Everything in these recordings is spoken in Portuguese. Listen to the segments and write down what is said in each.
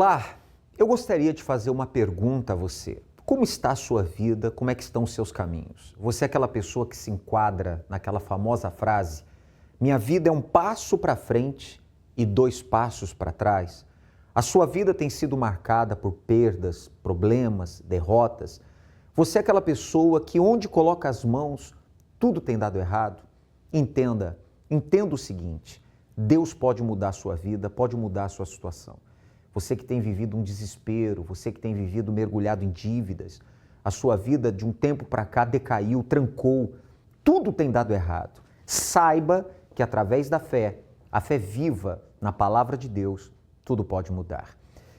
Olá, eu gostaria de fazer uma pergunta a você. Como está a sua vida? Como é que estão os seus caminhos? Você é aquela pessoa que se enquadra naquela famosa frase: minha vida é um passo para frente e 2 passos para trás? A sua vida tem sido marcada por perdas, problemas, derrotas? Você é aquela pessoa que onde coloca as mãos, tudo tem dado errado? Entenda o seguinte: Deus pode mudar a sua vida, pode mudar a sua situação. Você que tem vivido um desespero, você que tem vivido mergulhado em dívidas, a sua vida de um tempo para cá decaiu, trancou, tudo tem dado errado. Saiba que através da fé, a fé viva na palavra de Deus, tudo pode mudar.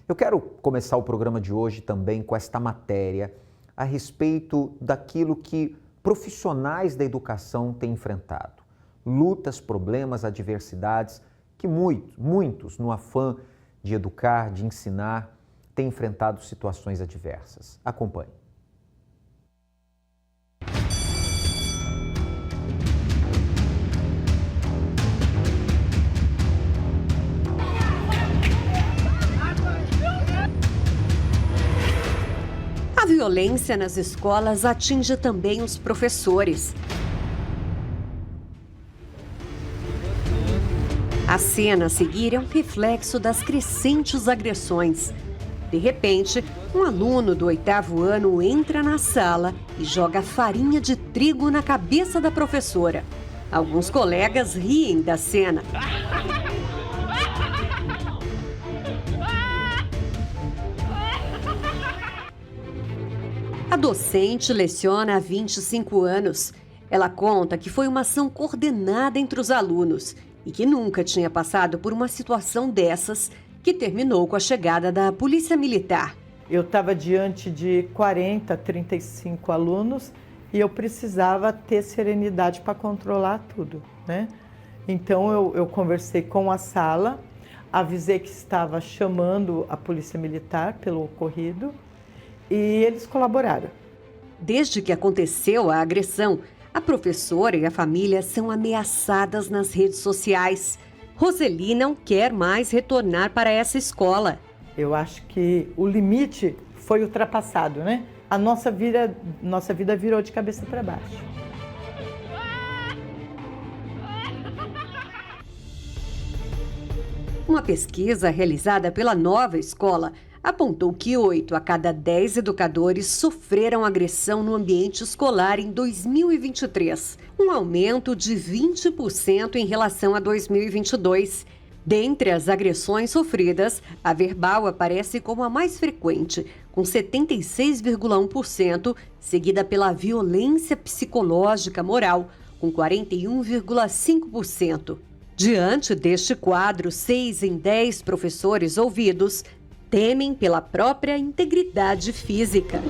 Eu quero começar o programa de hoje também com esta matéria a respeito daquilo que profissionais da educação têm enfrentado. Lutas, problemas, adversidades que muitos, no afã de educar, de ensinar, têm enfrentado situações adversas. Acompanhe. A violência nas escolas atinge também os professores. A cena a seguir é um reflexo das crescentes agressões. De repente, um aluno do 8º ano entra na sala e joga farinha de trigo na cabeça da professora. Alguns colegas riem da cena. A docente leciona há 25 anos. Ela conta que foi uma ação coordenada entre os alunos e que nunca tinha passado por uma situação dessas, que terminou com a chegada da Polícia Militar. Eu estava diante de 40, 35 alunos e eu precisava ter serenidade para controlar tudo, né? Então eu conversei com a sala, avisei que estava chamando a Polícia Militar pelo ocorrido e eles colaboraram. Desde que aconteceu a agressão, a professora e a família são ameaçadas nas redes sociais. Roseli não quer mais retornar para essa escola. Eu acho que o limite foi ultrapassado, né? A nossa vida virou de cabeça para baixo. Uma pesquisa realizada pela Nova Escola apontou que 8 a cada 10 educadores sofreram agressão no ambiente escolar em 2023, um aumento de 20% em relação a 2022. Dentre as agressões sofridas, a verbal aparece como a mais frequente, com 76,1%, seguida pela violência psicológica moral, com 41,5%. Diante deste quadro, 6 em 10 professores ouvidos temem pela própria integridade física.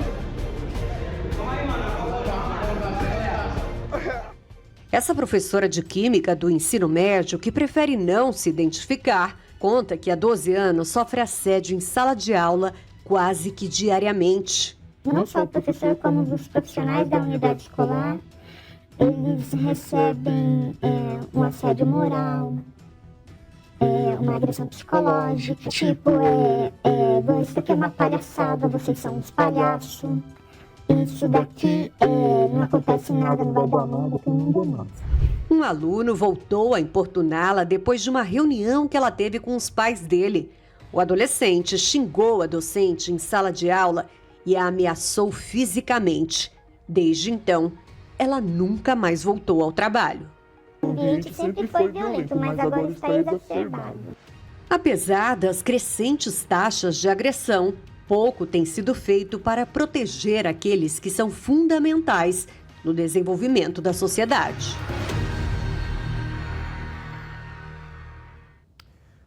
Essa professora de Química do ensino médio, que prefere não se identificar, conta que há 12 anos sofre assédio em sala de aula quase que diariamente. Não só o professor, como os profissionais da unidade escolar, eles recebem um assédio moral, uma agressão psicológica, tipo, isso aqui é uma palhaçada, vocês são uns palhaços, isso daqui não acontece nada, não vai dar nada, tem ninguém mais. Um aluno voltou a importuná-la depois de uma reunião que ela teve com os pais dele. O adolescente xingou a docente em sala de aula e a ameaçou fisicamente. Desde então, ela nunca mais voltou ao trabalho. O ambiente sempre foi violento, mas agora está exacerbado. Apesar das crescentes taxas de agressão, pouco tem sido feito para proteger aqueles que são fundamentais no desenvolvimento da sociedade.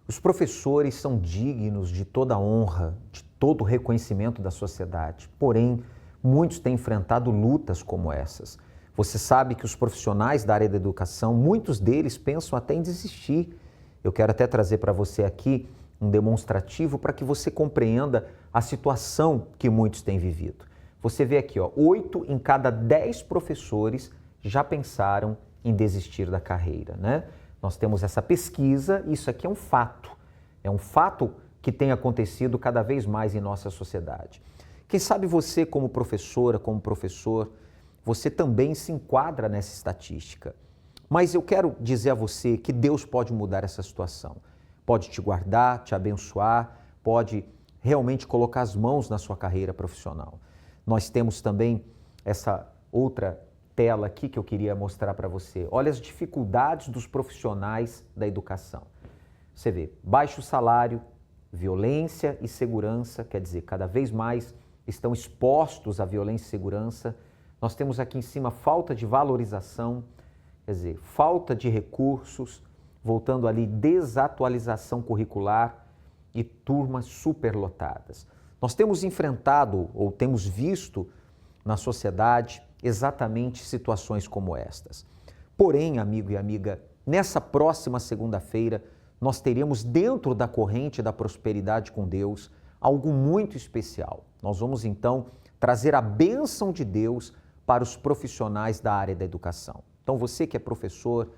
Os professores são dignos de toda a honra, de todo o reconhecimento da sociedade. Porém, muitos têm enfrentado lutas como essas. Você sabe que os profissionais da área da educação, muitos deles pensam até em desistir. Eu quero até trazer para você aqui um demonstrativo para que você compreenda a situação que muitos têm vivido. Você vê aqui, 8 em cada 10 professores já pensaram em desistir da carreira, né? Nós temos essa pesquisa, isso aqui é um fato que tem acontecido cada vez mais em nossa sociedade. Quem sabe você, como professora, como professor, você também se enquadra nessa estatística. Mas eu quero dizer a você que Deus pode mudar essa situação. Pode te guardar, te abençoar, pode realmente colocar as mãos na sua carreira profissional. Nós temos também essa outra tela aqui que eu queria mostrar para você. Olha as dificuldades dos profissionais da educação. Você vê, baixo salário, violência e segurança, quer dizer, cada vez mais estão expostos à violência e segurança. Nós temos aqui em cima falta de valorização, quer dizer, falta de recursos, voltando ali, desatualização curricular e turmas superlotadas. Nós temos enfrentado ou temos visto na sociedade exatamente situações como estas. Porém, amigo e amiga, nessa próxima segunda-feira, nós teremos dentro da corrente da prosperidade com Deus algo muito especial. Nós vamos então trazer a bênção de Deus para os profissionais da área da educação. Então você que é professor,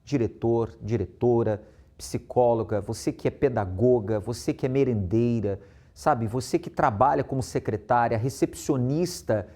diretor, diretora, psicóloga, você que é pedagoga, você que é merendeira, sabe, você que trabalha como secretária, recepcionista,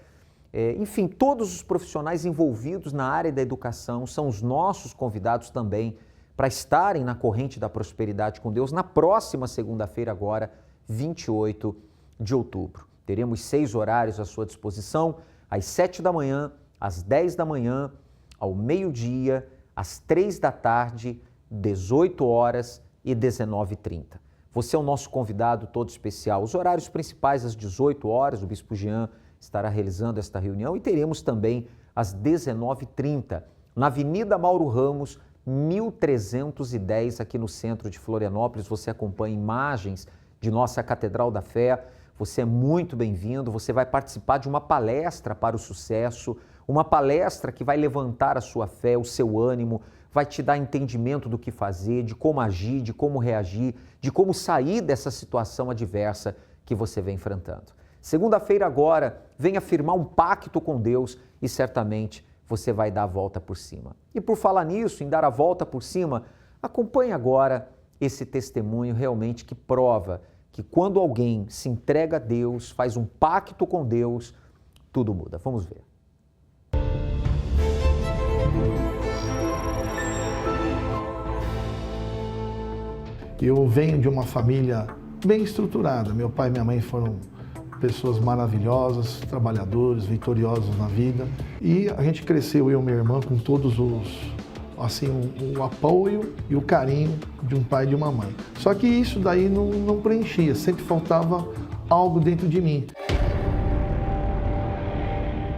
enfim, todos os profissionais envolvidos na área da educação são os nossos convidados também para estarem na corrente da prosperidade com Deus na próxima segunda-feira agora, 28 de outubro. Teremos 6 horários à sua disposição, às 7 da manhã, às 10 da manhã, ao meio-dia, às 3 da tarde, 18 horas e 19h30. Você é o nosso convidado todo especial. Os horários principais às 18 horas, o Bispo Jean estará realizando esta reunião e teremos também às 19h30, na Avenida Mauro Ramos, 1310, aqui no centro de Florianópolis. Você acompanha imagens de nossa Catedral da Fé. Você é muito bem-vindo, você vai participar de uma palestra para o sucesso, uma palestra que vai levantar a sua fé, o seu ânimo, vai te dar entendimento do que fazer, de como agir, de como reagir, de como sair dessa situação adversa que você vem enfrentando. Segunda-feira agora, venha firmar um pacto com Deus e certamente você vai dar a volta por cima. E por falar nisso, em dar a volta por cima, acompanhe agora esse testemunho realmente que prova que quando alguém se entrega a Deus, faz um pacto com Deus, tudo muda. Vamos ver. Eu venho de uma família bem estruturada. Meu pai e minha mãe foram pessoas maravilhosas, trabalhadores, vitoriosos na vida. E a gente cresceu, eu e minha irmã, com todos o apoio e o carinho de um pai e de uma mãe. Só que isso daí não preenchia, sempre faltava algo dentro de mim.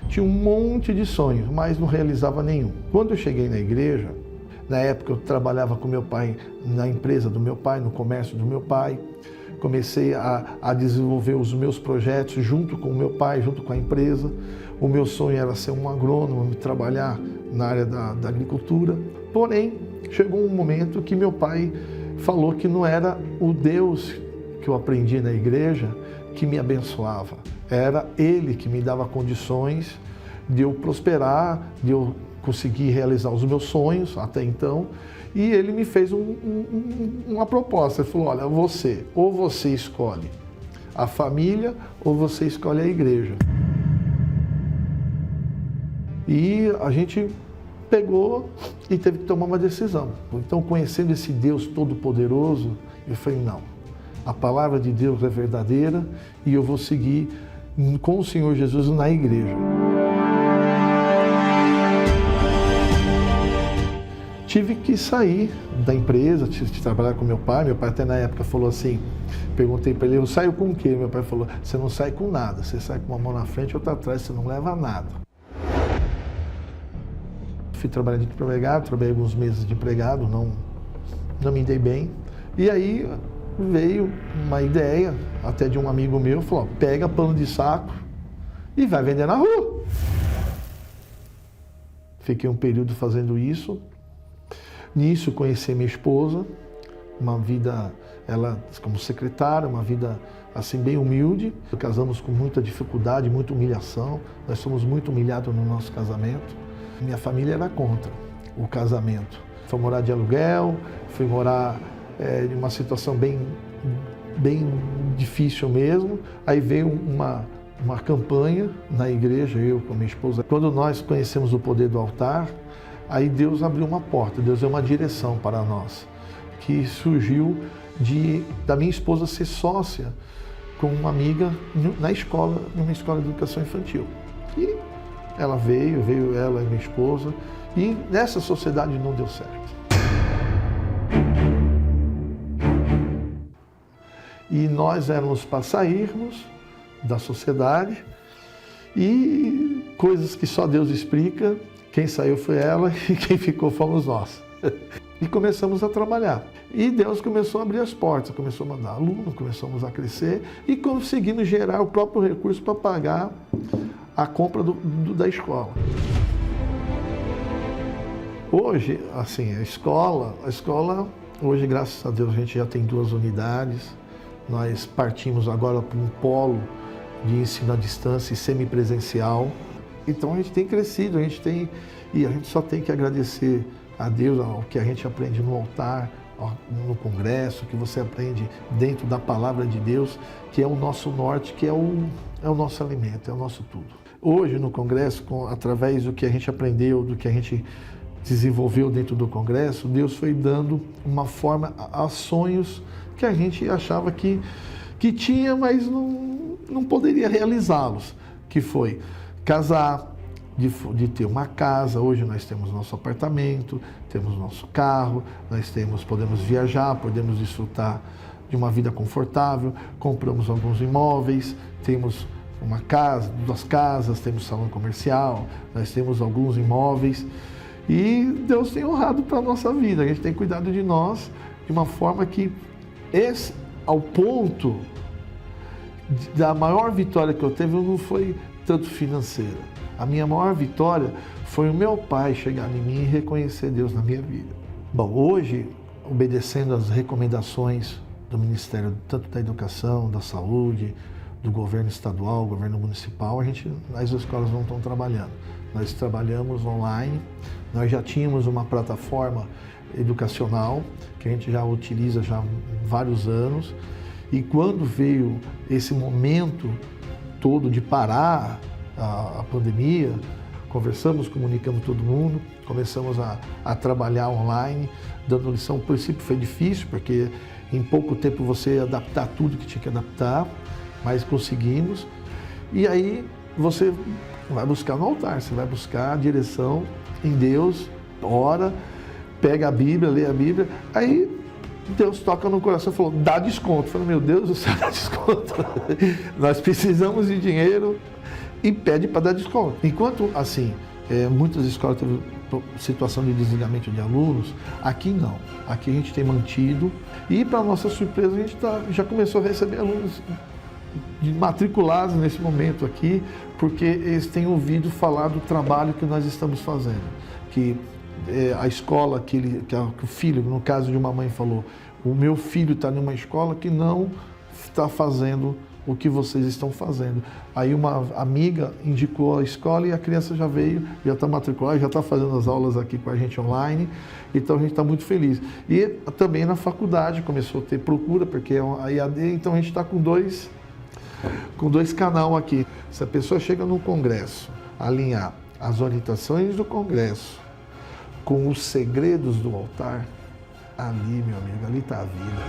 Tinha um monte de sonhos, mas não realizava nenhum. Quando eu cheguei na igreja, na época eu trabalhava com meu pai na empresa do meu pai, no comércio do meu pai. Comecei a desenvolver os meus projetos junto com o meu pai, junto com a empresa. O meu sonho era ser um agrônomo, trabalhar na área da agricultura. Porém, chegou um momento que meu pai falou que não era o Deus que eu aprendi na igreja que me abençoava. Era Ele que me dava condições de eu prosperar, de eu conseguir realizar os meus sonhos até então. E ele me fez uma proposta. Ele falou, olha, ou você escolhe a família ou você escolhe a igreja. E a gente pegou e teve que tomar uma decisão. Então, conhecendo esse Deus todo-poderoso, eu falei, não, a palavra de Deus é verdadeira e eu vou seguir com o Senhor Jesus na igreja. Tive que sair da empresa, tive que trabalhar com meu pai até na época falou assim, perguntei para ele, eu saio com o quê? Meu pai falou, você não sai com nada, você sai com uma mão na frente e outra atrás, você não leva nada. Fui trabalhar de empregado, trabalhei alguns meses de empregado, não me dei bem. E aí veio uma ideia, até de um amigo meu, falou, pega pano de saco e vai vender na rua. Fiquei um período fazendo isso. Nisso conheci minha esposa, uma vida, ela como secretária, uma vida assim bem humilde. Casamos com muita dificuldade, muita humilhação. Nós somos muito humilhados no nosso casamento. Minha família era contra o casamento. Fui morar de aluguel, fui morar em uma situação bem bem difícil mesmo. Aí veio uma campanha na igreja, eu com a minha esposa. Quando nós conhecemos o poder do altar, aí Deus abriu uma porta, Deus deu uma direção para nós, que surgiu da minha esposa ser sócia com uma amiga na escola, numa escola de educação infantil. E ela veio ela e minha esposa, e nessa sociedade não deu certo. E nós éramos para sairmos da sociedade, e coisas que só Deus explica, quem saiu foi ela e quem ficou fomos nós. E começamos a trabalhar. E Deus começou a abrir as portas, começou a mandar aluno, começamos a crescer e conseguimos gerar o próprio recurso para pagar a compra da escola. Hoje, assim, a escola, hoje, graças a Deus, a gente já tem 2 unidades. Nós partimos agora para um polo de ensino à distância e semipresencial. Então a gente tem crescido, e a gente só tem que agradecer a Deus ao que a gente aprende no altar, no congresso, que você aprende dentro da palavra de Deus, que é o nosso norte, que é o nosso alimento, é o nosso tudo. Hoje no congresso, através do que a gente aprendeu, do que a gente desenvolveu dentro do congresso, Deus foi dando uma forma a sonhos que a gente achava que tinha, mas não poderia realizá-los, que foi casar, de ter uma casa. Hoje nós temos nosso apartamento, temos nosso carro, podemos viajar, podemos desfrutar de uma vida confortável, compramos alguns imóveis, temos uma casa, 2 casas, temos salão comercial, nós temos alguns imóveis, e Deus tem honrado para a nossa vida, a gente tem cuidado de nós de uma forma que, ao ponto da maior vitória que eu teve, não foi tanto financeira. A minha maior vitória foi o meu pai chegar em mim e reconhecer Deus na minha vida. Bom, hoje, obedecendo às recomendações do Ministério tanto da Educação, da Saúde, do governo estadual, governo municipal, as escolas não estão trabalhando. Nós trabalhamos online, nós já tínhamos uma plataforma educacional que a gente já utiliza já há vários anos, e quando veio esse momento todo de parar a pandemia, conversamos, comunicamos todo mundo, começamos a trabalhar online, dando lição. O princípio foi difícil, porque em pouco tempo você ia adaptar tudo que tinha que adaptar, mas conseguimos. E aí você vai buscar no altar, você vai buscar a direção em Deus, ora, pega a Bíblia, lê a Bíblia, aí Deus toca no coração e falou, dá desconto. Eu falei, meu Deus do céu, dá desconto. Nós precisamos de dinheiro, e pede para dar desconto. Enquanto, assim, muitas escolas teve situação de desligamento de alunos, aqui não. Aqui a gente tem mantido, e para nossa surpresa a gente já começou a receber alunos matriculados nesse momento aqui, porque eles têm ouvido falar do trabalho que nós estamos fazendo. Que a escola que o filho, no caso de uma mãe, falou, o meu filho está numa escola que não está fazendo o que vocês estão fazendo. Aí uma amiga indicou a escola e a criança já veio, já está matriculada, já está fazendo as aulas aqui com a gente online, então a gente está muito feliz. E também na faculdade começou a ter procura, porque a EAD, então a gente está com dois canais aqui. Se a pessoa chega no congresso, alinhar as orientações do congresso com os segredos do altar, ali, meu amigo, ali está a vida.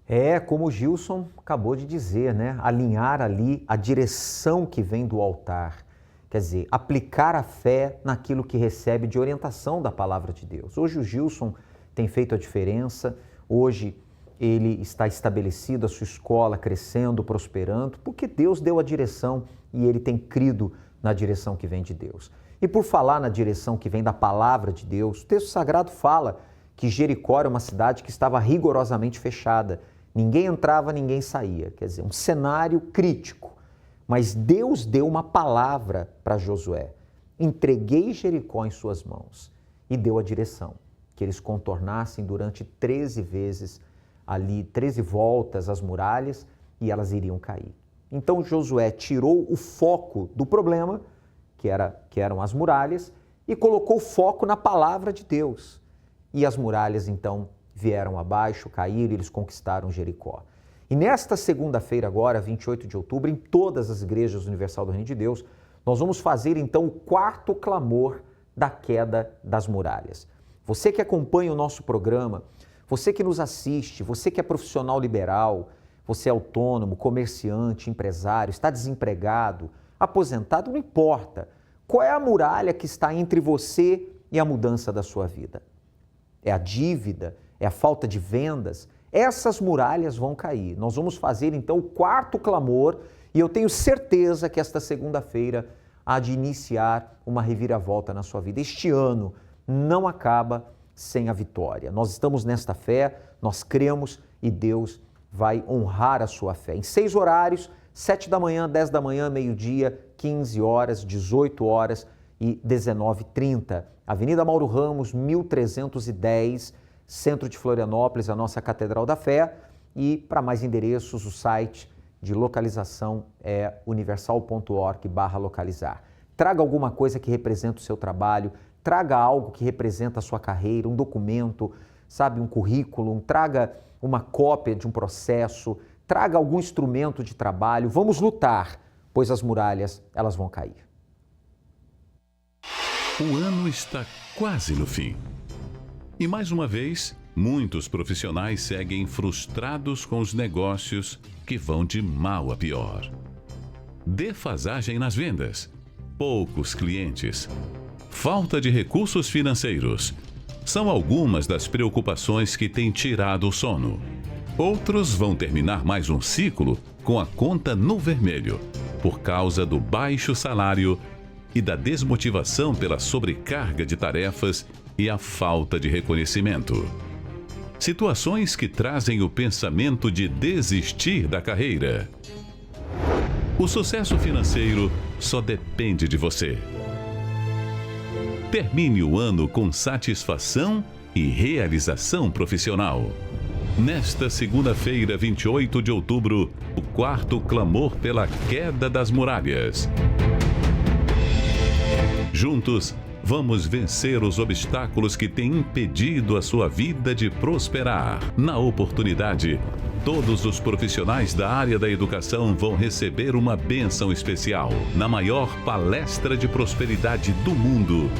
É, como o Gilson acabou de dizer, né? Alinhar ali a direção que vem do altar. Quer dizer, aplicar a fé naquilo que recebe de orientação da palavra de Deus. Hoje o Gilson tem feito a diferença, hoje ele está estabelecido, a sua escola crescendo, prosperando, porque Deus deu a direção e ele tem crido na direção que vem de Deus. E por falar na direção que vem da palavra de Deus, o texto sagrado fala que Jericó era uma cidade que estava rigorosamente fechada. Ninguém entrava, ninguém saía. Quer dizer, um cenário crítico. Mas Deus deu uma palavra para Josué. Entreguei Jericó em suas mãos. E deu a direção, que eles contornassem durante 13 vezes ali, 13 voltas as muralhas, e elas iriam cair. Então Josué tirou o foco do problema, que eram as muralhas, e colocou foco na palavra de Deus. E as muralhas então vieram abaixo, caíram e eles conquistaram Jericó. E nesta segunda-feira agora, 28 de outubro, em todas as igrejas Universal do Reino de Deus, nós vamos fazer então o quarto clamor da queda das muralhas. Você que acompanha o nosso programa, você que nos assiste, você que é profissional liberal, você é autônomo, comerciante, empresário, está desempregado, aposentado, não importa. Qual é a muralha que está entre você e a mudança da sua vida? É a dívida? É a falta de vendas? Essas muralhas vão cair. Nós vamos fazer então o quarto clamor e eu tenho certeza que esta segunda-feira há de iniciar uma reviravolta na sua vida. Este ano não acaba sem a vitória. Nós estamos nesta fé, nós cremos e Deus vai honrar a sua fé. Em 6 horários, 7 da manhã, 10 da manhã, meio-dia, 15 horas, 18 horas e 19h30. Avenida Mauro Ramos, 1310, centro de Florianópolis, a nossa Catedral da Fé. E para mais endereços, o site de localização é universal.org/localizar. Traga alguma coisa que representa o seu trabalho, traga algo que representa a sua carreira, um documento, sabe, um currículo, traga uma cópia de um processo, traga algum instrumento de trabalho. Vamos lutar, pois as muralhas, elas vão cair. O ano está quase no fim. E mais uma vez, muitos profissionais seguem frustrados com os negócios que vão de mal a pior. Defasagem nas vendas, poucos clientes, falta de recursos financeiros são algumas das preocupações que têm tirado o sono. Outros vão terminar mais um ciclo com a conta no vermelho, por causa do baixo salário e da desmotivação pela sobrecarga de tarefas e a falta de reconhecimento. Situações que trazem o pensamento de desistir da carreira. O sucesso financeiro só depende de você. Termine o ano com satisfação e realização profissional. Nesta segunda-feira, 28 de outubro, o quarto clamor pela queda das muralhas. Juntos, vamos vencer os obstáculos que têm impedido a sua vida de prosperar. Na oportunidade, todos os profissionais da área da educação vão receber uma bênção especial na maior palestra de prosperidade do mundo.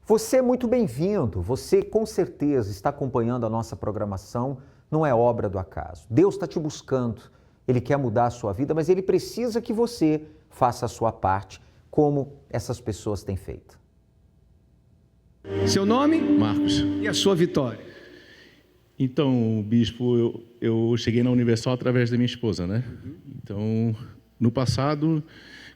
Você é muito bem-vindo, você com certeza está acompanhando a nossa programação, não é obra do acaso. Deus está te buscando, Ele quer mudar a sua vida, mas Ele precisa que você faça a sua parte, como essas pessoas têm feito. Seu nome? Marcos. E a sua vitória? Então, bispo, eu cheguei na Universal através da minha esposa, né? Então, no passado,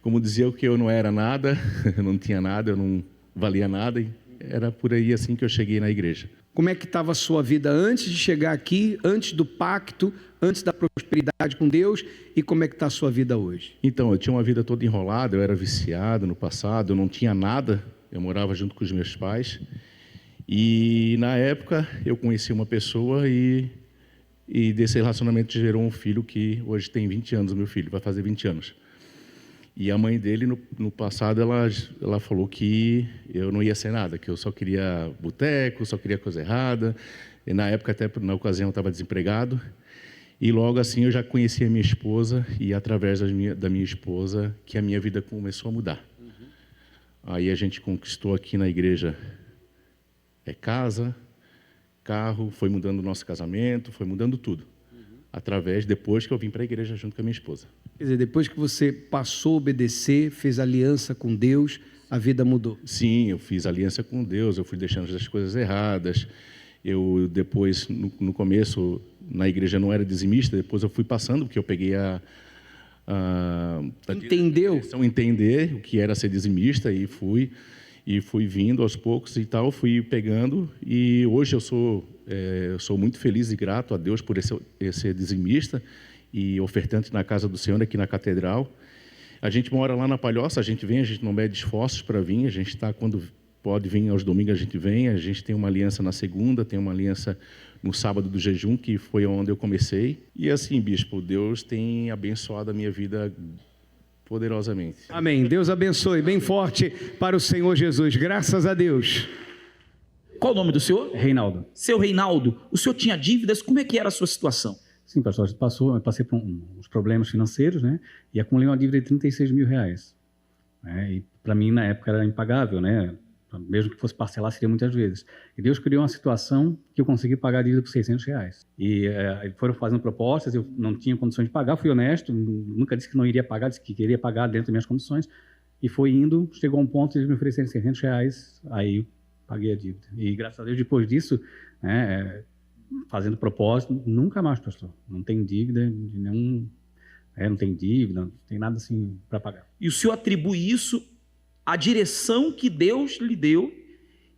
como dizia que eu não era nada, eu não tinha nada, eu não valia nada, e era por aí assim que eu cheguei na igreja. Como é que estava a sua vida antes de chegar aqui, antes do pacto, antes da prosperidade com Deus, e como é que está a sua vida hoje? Então, eu tinha uma vida toda enrolada, eu era viciado no passado, eu não tinha nada, eu morava junto com os meus pais, e na época eu conheci uma pessoa e desse relacionamento gerou um filho que hoje tem 20 anos, meu filho, vai fazer 20 anos. E a mãe dele, no passado, ela falou que eu não ia ser nada, que eu só queria boteco, só queria coisa errada. E na época, até na ocasião, eu estava desempregado. E logo assim eu já conheci a minha esposa e através da minha esposa que a minha vida começou a mudar. Aí a gente conquistou aqui na igreja casa, carro, foi mudando o nosso casamento, foi mudando tudo. Depois que eu vim para a igreja junto com a minha esposa. Quer dizer, depois que você passou a obedecer, fez aliança com Deus, a vida mudou? Sim, eu fiz aliança com Deus, eu fui deixando as coisas erradas. Eu depois, no começo, na igreja não era dizimista, depois eu fui passando, porque eu peguei entender o que era ser dizimista e fui vindo aos poucos e tal, fui pegando, e hoje eu sou muito feliz e grato a Deus por ser dizimista e ofertante na casa do Senhor, aqui na Catedral. A gente mora lá na Palhoça, a gente não mede esforços para vir, a gente está, quando pode vir aos domingos, a gente tem uma aliança na segunda, tem uma aliança no sábado do jejum, que foi onde eu comecei. E assim, bispo, Deus tem abençoado a minha vida poderosamente. Amém. Deus abençoe bem forte para o Senhor Jesus. Graças a Deus. Qual o nome do senhor? Reinaldo. Seu Reinaldo, o senhor tinha dívidas, como é que era a sua situação? Sim, pastor, eu passei por uns problemas financeiros, né? E acumulei uma dívida de 36 mil reais. E para mim, na época, era impagável, né? Mesmo que fosse parcelar, seria muitas vezes. E Deus criou uma situação que eu consegui pagar a dívida por 600 reais. E foram fazendo propostas, eu não tinha condições de pagar, fui honesto, nunca disse que não iria pagar, disse que queria pagar dentro das minhas condições. E foi indo, chegou a um ponto de eles me oferecerem 600 reais, aí eu paguei a dívida. E graças a Deus, depois disso, né, fazendo propósito, nunca mais, pastor. Não tem dívida de nenhum... não tem dívida, não tem nada assim para pagar. E o senhor atribui isso à direção que Deus lhe deu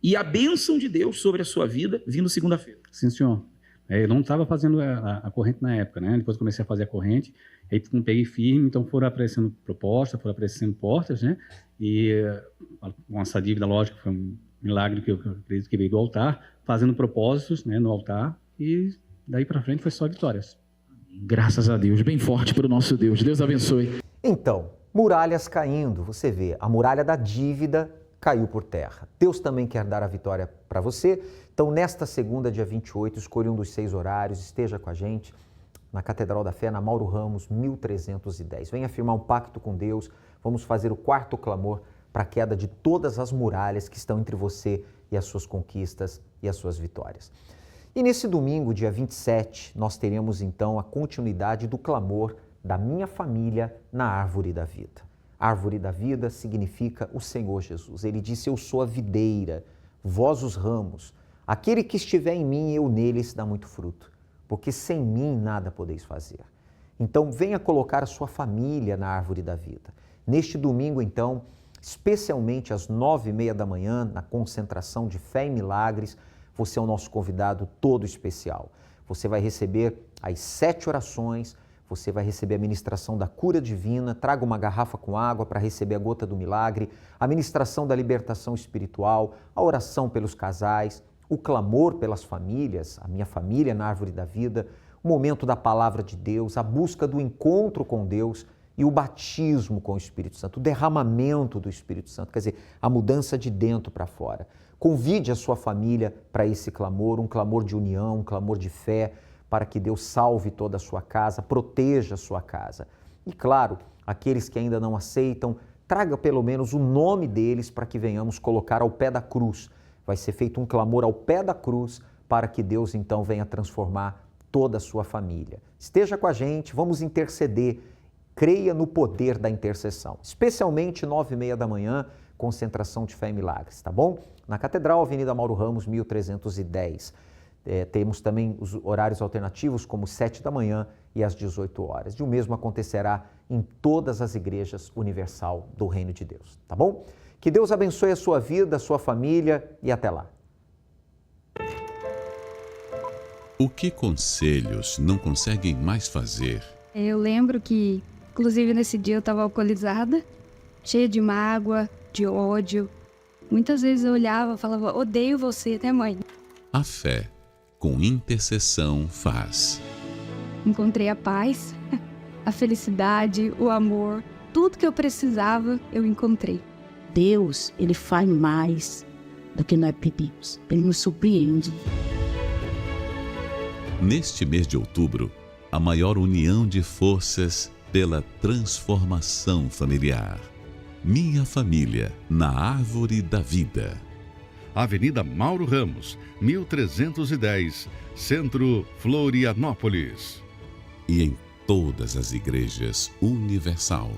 e à bênção de Deus sobre a sua vida, vindo segunda-feira? Sim, senhor. Eu não estava fazendo a corrente na época, né? Depois comecei a fazer a corrente, aí peguei firme, então foram aparecendo propostas, foram aparecendo portas, né? E com essa dívida, lógico, foi um milagre que eu acredito que veio do altar, fazendo propósitos, né, no altar, e daí para frente foi só vitórias. Graças a Deus, bem forte para o nosso Deus. Deus abençoe. Então, muralhas caindo, você vê, a muralha da dívida caiu por terra. Deus também quer dar a vitória para você. Então, nesta segunda, dia 28, escolha um dos 6 horários, esteja com a gente na Catedral da Fé, na Mauro Ramos, 1310. Venha firmar um pacto com Deus, vamos fazer o 4º clamor para a queda de todas as muralhas que estão entre você e as suas conquistas e as suas vitórias. E nesse domingo, dia 27, nós teremos então a continuidade do clamor da minha família na Árvore da Vida. Árvore da Vida significa o Senhor Jesus. Ele disse, eu sou a videira, vós os ramos. Aquele que estiver em mim, eu nele, se dá muito fruto, porque sem mim nada podeis fazer. Então, venha colocar a sua família na Árvore da Vida. Neste domingo, então, especialmente às 9h30 da manhã, na concentração de Fé e Milagres, você é o nosso convidado todo especial. Você vai receber as 7 orações, você vai receber a ministração da cura divina, traga uma garrafa com água para receber a gota do milagre, a ministração da libertação espiritual, a oração pelos casais, o clamor pelas famílias, a minha família na Árvore da Vida, o momento da palavra de Deus, a busca do encontro com Deus e o batismo com o Espírito Santo, o derramamento do Espírito Santo, quer dizer, a mudança de dentro para fora. Convide a sua família para esse clamor, um clamor de união, um clamor de fé, para que Deus salve toda a sua casa, proteja a sua casa. E claro, aqueles que ainda não aceitam, traga pelo menos o nome deles para que venhamos colocar ao pé da cruz. Vai ser feito um clamor ao pé da cruz para que Deus então venha transformar toda a sua família. Esteja com a gente, vamos interceder. Creia no poder da intercessão, especialmente 9h30 da manhã, concentração de Fé e Milagres, tá bom? Na Catedral, Avenida Mauro Ramos, 1310. Temos também os horários alternativos, como 7 da manhã e às 18 horas. E o mesmo acontecerá em todas as igrejas universal do Reino de Deus, tá bom? Que Deus abençoe a sua vida, a sua família e até lá. O que conselhos não conseguem mais fazer? Eu lembro que, inclusive nesse dia eu estava alcoolizada, cheia de mágoa, de ódio. Muitas vezes eu olhava e falava, odeio você, né, mãe? A fé, com intercessão, faz. Encontrei a paz, a felicidade, o amor, tudo que eu precisava eu encontrei. Deus, Ele faz mais do que nós pedimos. Ele nos surpreende. Neste mês de outubro, a maior união de forças pela transformação familiar. Minha família na Árvore da Vida. Avenida Mauro Ramos, 1310, Centro, Florianópolis. E em todas as igrejas universal.